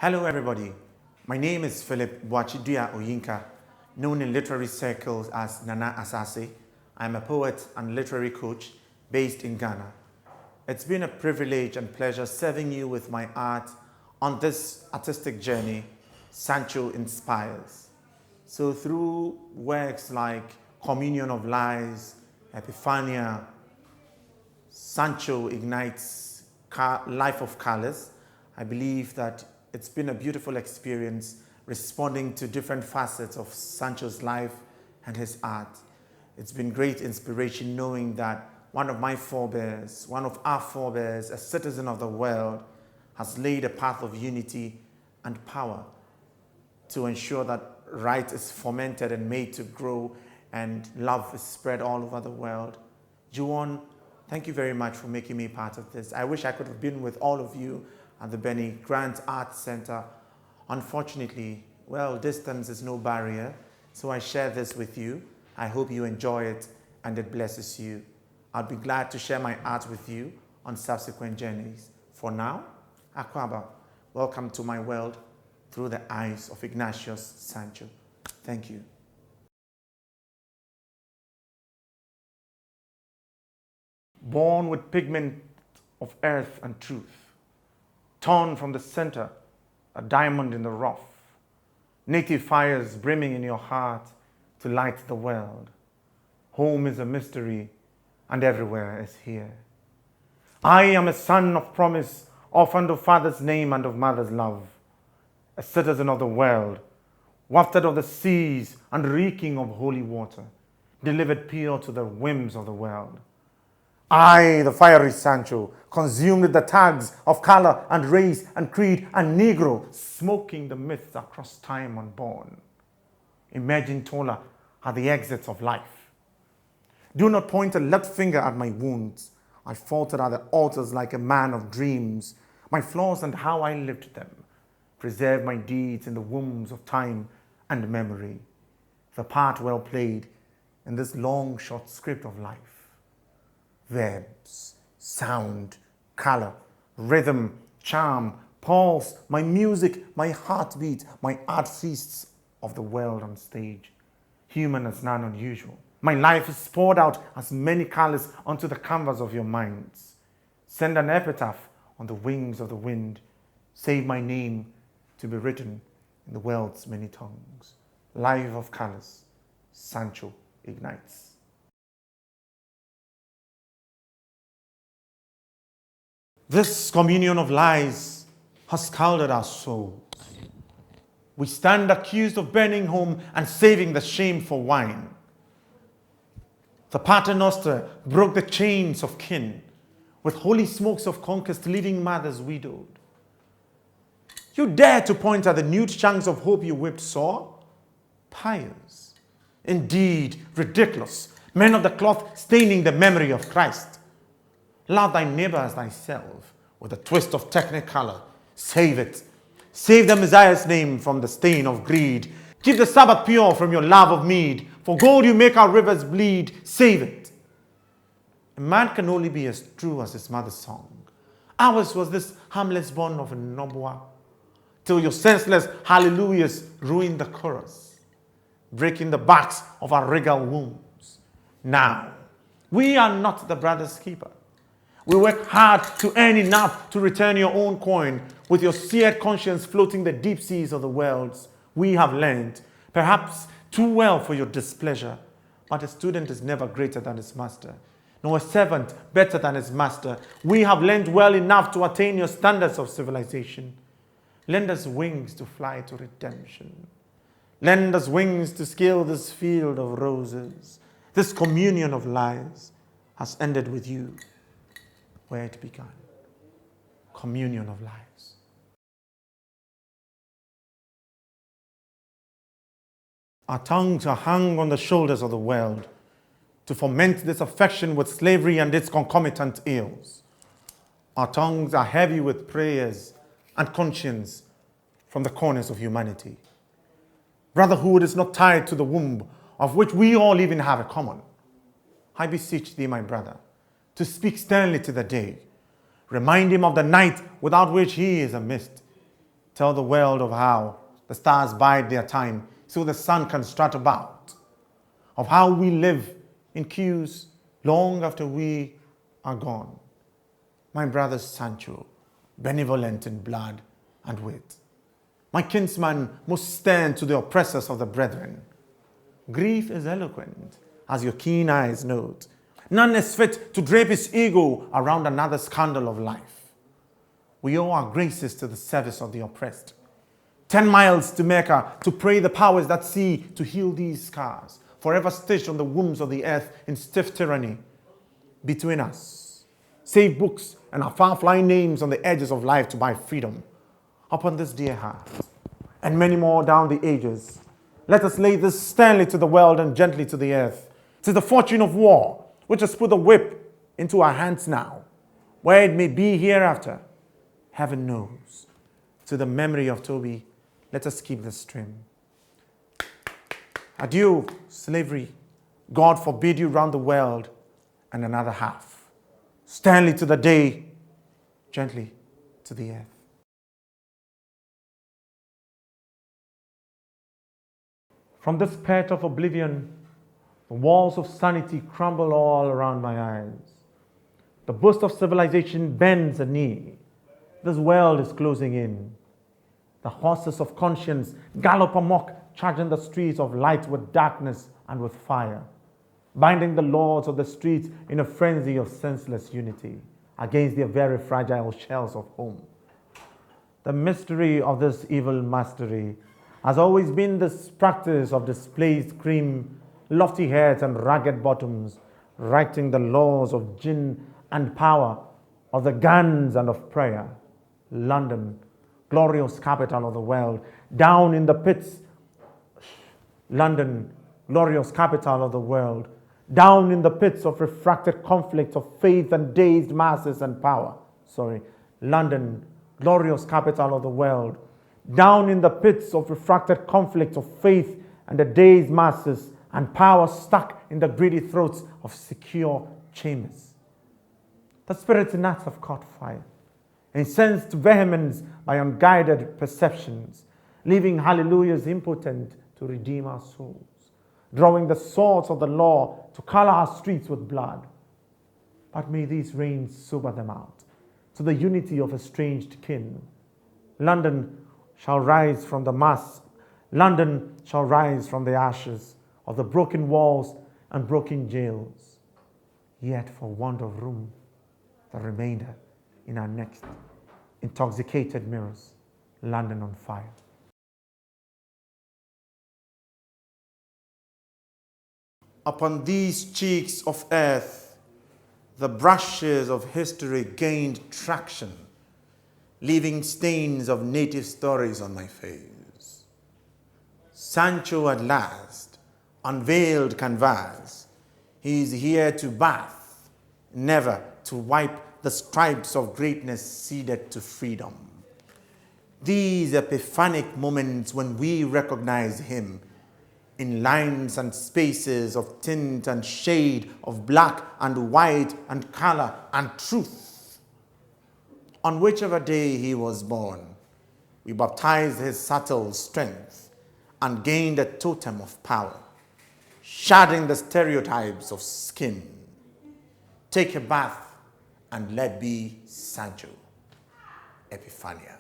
Hello everybody, my name is Philip Boachidua Oyinka, known in literary circles as Nana Asaase. I'm a poet and literary coach based in Ghana. It's been a privilege and pleasure serving you with my art on this artistic journey, Sancho Inspires. So through works like Communion of Lies, Epiphania, Sancho ignites Life of Colors. I believe that it's been a beautiful experience responding to different facets of Sancho's life and his art. It's been great inspiration knowing that one of my forebears, one of our forebears, a citizen of the world, has laid a path of unity and power to ensure that right is fomented and made to grow and love is spread all over the world. Juwon, thank you very much for making me part of this. I wish I could have been with all of you at the Benny Grant Arts Center. Unfortunately, well, distance is no barrier, so I share this with you. I hope you enjoy it and it blesses you. I'll be glad to share my art with you on subsequent journeys. For now, Akwaba, welcome to my world through the eyes of Ignatius Sancho. Thank you. Born with pigment of earth and truth, torn from the center, a diamond in the rough, native fires brimming in your heart to light the world. Home is a mystery and everywhere is here. I am a son of promise, orphaned of father's name and of mother's love, a citizen of the world, wafted of the seas and reeking of holy water, delivered pure to the whims of the world. I, the fiery Sancho, consumed the tags of color and race and creed and Negro, smoking the myths across time unborn. Emerging taller at the exits of life. Do not point a left finger at my wounds. I faltered at the altars like a man of dreams. My flaws and how I lived them. Preserve my deeds in the wombs of time and memory. The part well played in this long, short script of life. Verbs, sound, color, rhythm, charm, pulse, my music, my heartbeat, my art feasts of the world on stage. Human as none unusual. My life is poured out as many colors onto the canvas of your minds. Send an epitaph on the wings of the wind. Save my name to be written in the world's many tongues. Life of colors, Sancho ignites. This communion of lies has scalded our souls. We stand accused of burning home and saving the shame for wine. The paternoster broke the chains of kin with holy smokes of conquest, leaving mothers widowed. You dare to point at the nude chunks of hope you whipped sore? Pious. Indeed, ridiculous. Men of the cloth staining the memory of Christ. Love thy neighbor as thyself with a twist of technicolor. Save it. Save the Messiah's name from the stain of greed. Keep the Sabbath pure from your love of mead. For gold you make our rivers bleed. Save it. A man can only be as true as his mother's song. Ours was this harmless bond of a Nobua, till your senseless hallelujahs ruined the chorus, breaking the backs of our regal wombs. Now, we are not the brother's keeper. We work hard to earn enough to return your own coin, with your seared conscience floating the deep seas of the worlds. We have learned, perhaps too well for your displeasure, but a student is never greater than his master, nor a servant better than his master. We have learned well enough to attain your standards of civilization. Lend us wings to fly to redemption. Lend us wings to scale this field of roses. This communion of lies has ended with you where it began. Communion of lives. Our tongues are hung on the shoulders of the world to foment this affection with slavery and its concomitant ills. Our tongues are heavy with prayers and conscience from the corners of humanity. Brotherhood is not tied to the womb, of which we all even have a common. I beseech thee, my brother, to speak sternly to the day. Remind him of the night without which he is a mist. Tell the world of how the stars bide their time so the sun can strut about. Of how we live in queues long after we are gone. My brother Sancho, benevolent in blood and wit. My kinsman most stern to the oppressors of the brethren. Grief is eloquent, as your keen eyes note. None is fit to drape his ego around another scandal of life. We owe our graces to the service of the oppressed. 10 miles to Mecca to pray the powers that see to heal these scars, forever stitched on the wombs of the earth in stiff tyranny. Between us, save books and our far-flying names on the edges of life to buy freedom. Upon this dear heart, and many more down the ages, let us lay this sternly to the world and gently to the earth. 'Tis the fortune of war which has put the whip into our hands now. Where it may be hereafter, heaven knows. To the memory of Toby, let us keep this trim. Adieu, slavery. God forbid you round the world and another half. Sternly to the day, gently to the earth. From this pit of oblivion, the walls of sanity crumble all around my eyes. The boast of civilization bends a knee. This world is closing in. The horses of conscience gallop amok, charging the streets of light with darkness and with fire, binding the lords of the streets in a frenzy of senseless unity against their very fragile shells of home. The mystery of this evil mastery has always been this practice of displaced cream, lofty heads and ragged bottoms, writing the laws of gin and power, of the guns and of prayer. London, glorious capital of the world, down in the pits. London, glorious capital of the world, down in the pits of refracted conflicts of faith and dazed masses and power. London, glorious capital of the world, down in the pits of refracted conflicts of faith and the dazed masses and power stuck in the greedy throats of secure chambers. The spirit's gnats have caught fire, incensed to vehemence by unguided perceptions, leaving hallelujahs impotent to redeem our souls, drawing the swords of the law to color our streets with blood. But may these rains sober them out to the unity of estranged kin. London shall rise from the mass. London shall rise from the ashes of the broken walls and broken jails. Yet for want of room, the remainder in our next intoxicated mirrors, London on fire. Upon these cheeks of earth, the brushes of history gained traction, leaving stains of native stories on my face. Sancho at last unveiled canvas. He is here to bath, never to wipe the stripes of greatness ceded to freedom. These epiphanic moments when we recognize him in lines and spaces of tint and shade, of black and white and color and truth. On whichever day he was born, we baptized his subtle strength and gained a totem of power, shedding the stereotypes of skin. Take a bath and let be Sancho. Epiphania.